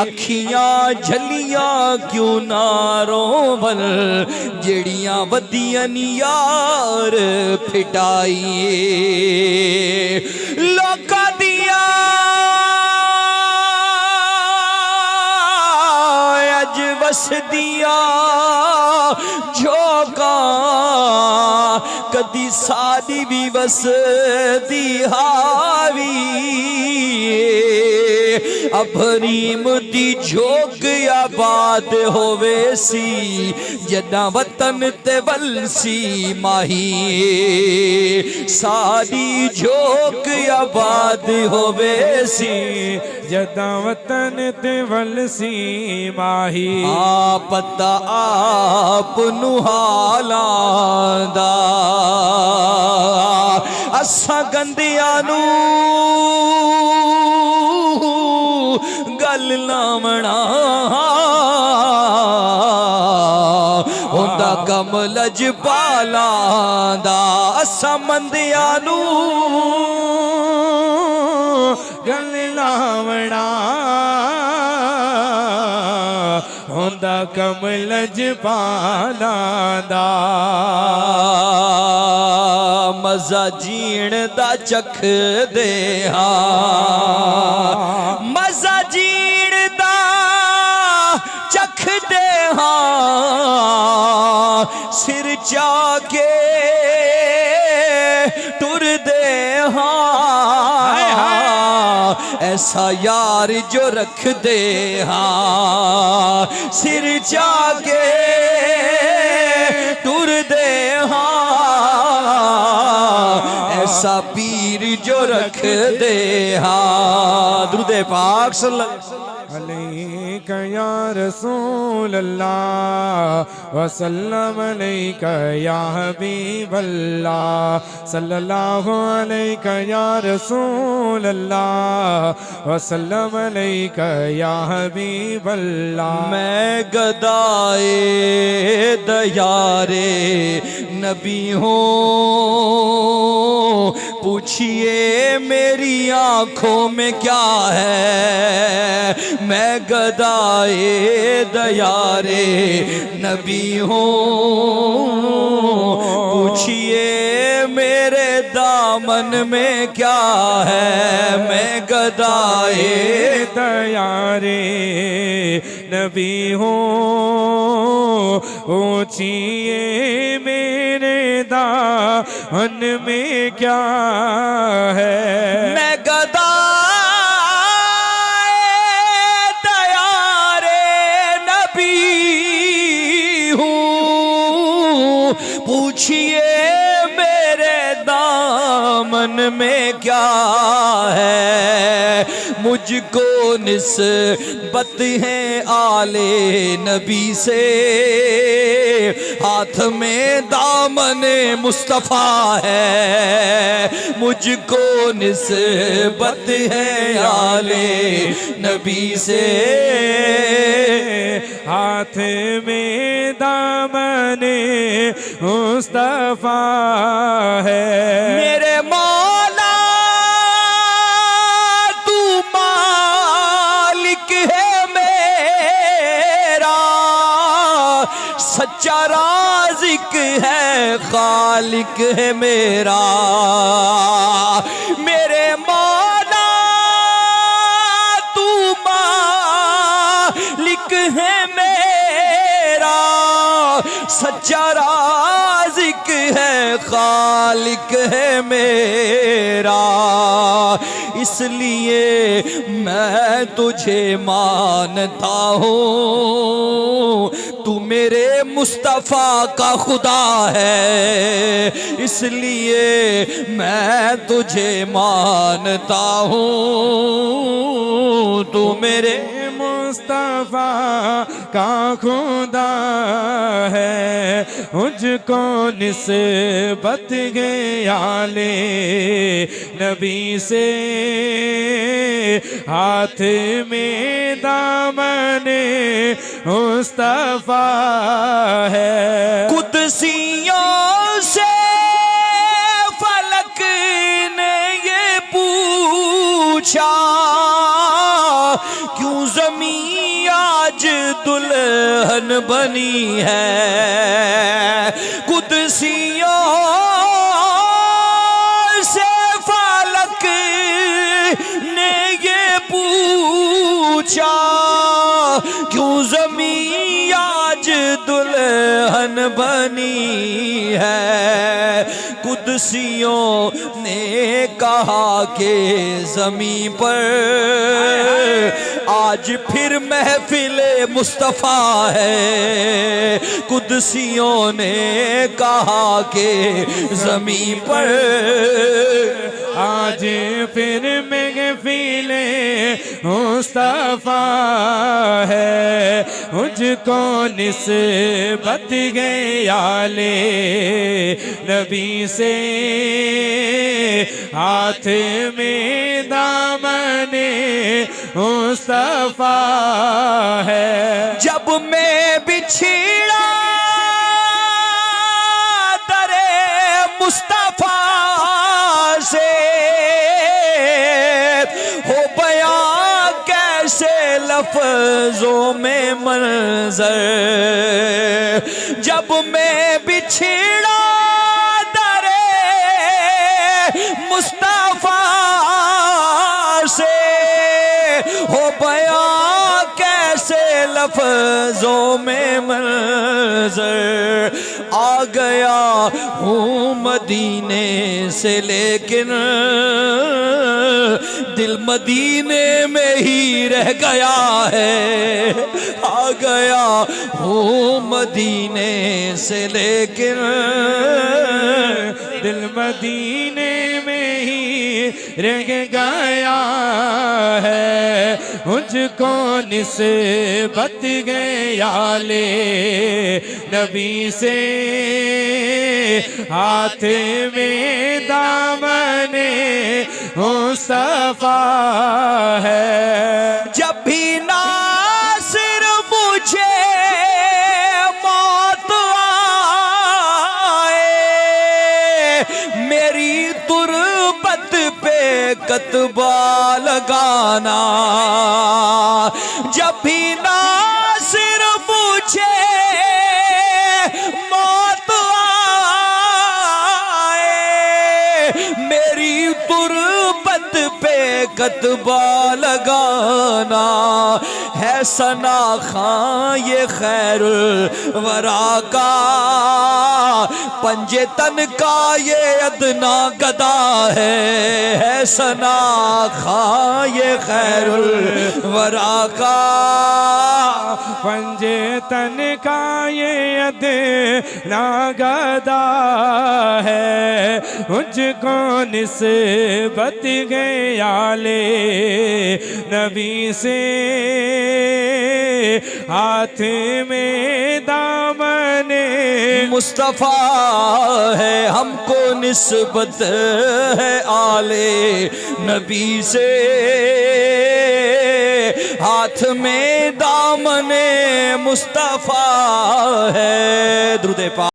अखियां झलियां क्यों ना रोवन जेड़ियां वदियन यार फिटाइए लोकां दियां अज वसदियां झोंका कदी साडी भी वसदी हावी अभरीम दी झोंक आबाद होवे सी जदा वतन ते वलसी माही साडी झोंक आबाद होवे सी जदा वतन ते वलसी माही पता आप हालां दा असां गंदियां नू गल लावना होंदा कम लजपालां दा असां मंदियां नू गल लावना होंदा कम लजपालां दा मजा जीण दा चख दे मजा जीण दा चख दे सिर चाके टुर दे ऐसा यार जो रख दे सिर चाके टुर दे ऐसा पीर जो रख दे दुरूद पाक सल्लल्लाहु अलैका या रसूल अल्लाह वसल्लम अलैका या हबीब अल्लाह सल्लल्लाहु अलैका या रसूल अल्लाह वसल्लम अलैका या हबीब अल्लाह मैं गदाए दयारे नबी हूँ पूछिए मेरी आंखों में क्या है मैं गदाए दयारे नबी हूँ पूछिए मेरे दामन में क्या है मैं गदाए दयारे नबी हूँ पूछिए मेरे दामन में क्या है मैं गदाए दयारे नबी हूँ पूछिए मेरे दामन में क्या है मुझको निस्बत है आले नबी से हाथ में दामन मुस्तफ़ा है मुझको निस्बत है आले नबी से हाथ में दामन मुस्तफ़ा है मेरे मौला तू मालिक है मेरा सच्चा राज़िक है खालिक है मेरा मेरे मौला तू मालिक है मेरा सच्चा राज़िक है खालिक है मेरा इसलिए मैं तुझे मानता हूँ तू मेरे मुस्तफ़ा का खुदा है इसलिए मैं तुझे मानता हूँ तू मेरे मुस्तफ़ा का खुदा है मुझको निस्बत आले नबी से हाथ में दामन मुस्तफ़ा है कुदसियों से फलक ने ये पूछा क्यों ज़मीन दुल्हन बनी है। कुदसियों से फालक ने ये पूछा, क्यों ज़मीं आज दुल्हन बनी है। कुदसियों ने कहा कि ज़मीं पर आज फिर महफिले मुस्तफ़ा है। कुदसियों ने कहा कि ज़मीं पर आज फिर महफिले मुस्तफ़ा है। मुझको निस्बत गए आले नबी से, हाथ में दामने मुस्तफ़ा है। जब मैं बिछड़ा दरे मुस्तफ़ा से, हो बयां कैसे लफ्ज़ों में मंज़र। जब मैं बिछड़ा दरे मुस्तफ़ा से, हो बयां कैसे लफ्ज़ों में मंज़र। आ गया हूँ मदीने से लेकिन दिल मदीने में ही रह गया है। आ गया हूँ मदीने से लेकिन दिल मदीने में ही रह गया है। मुझको निस्बत गया ले नबी से, हाथ में दामने मुस्तफ़ा है। जब भी नासिर मुझे मौत आए, मेरी तुरबत पे कतबा लगाना। जब भी नासिर मुझे मौत आए, मेरी तुरबत पे कतबा लगाना। है सना खां ये खैरुल वरा का, पंजे तन का ये अदना गदा है। सना खां ये खैरुल वरा का, पंजे तन का ये अदना गदा है। मुझको निस्बत गया ले नबी से, हाथ में दामने मुस्तफ़ा है। हमको निस्बत है आले नबी से, हाथ में दामने मुस्तफ़ा है। दुरूद पाक।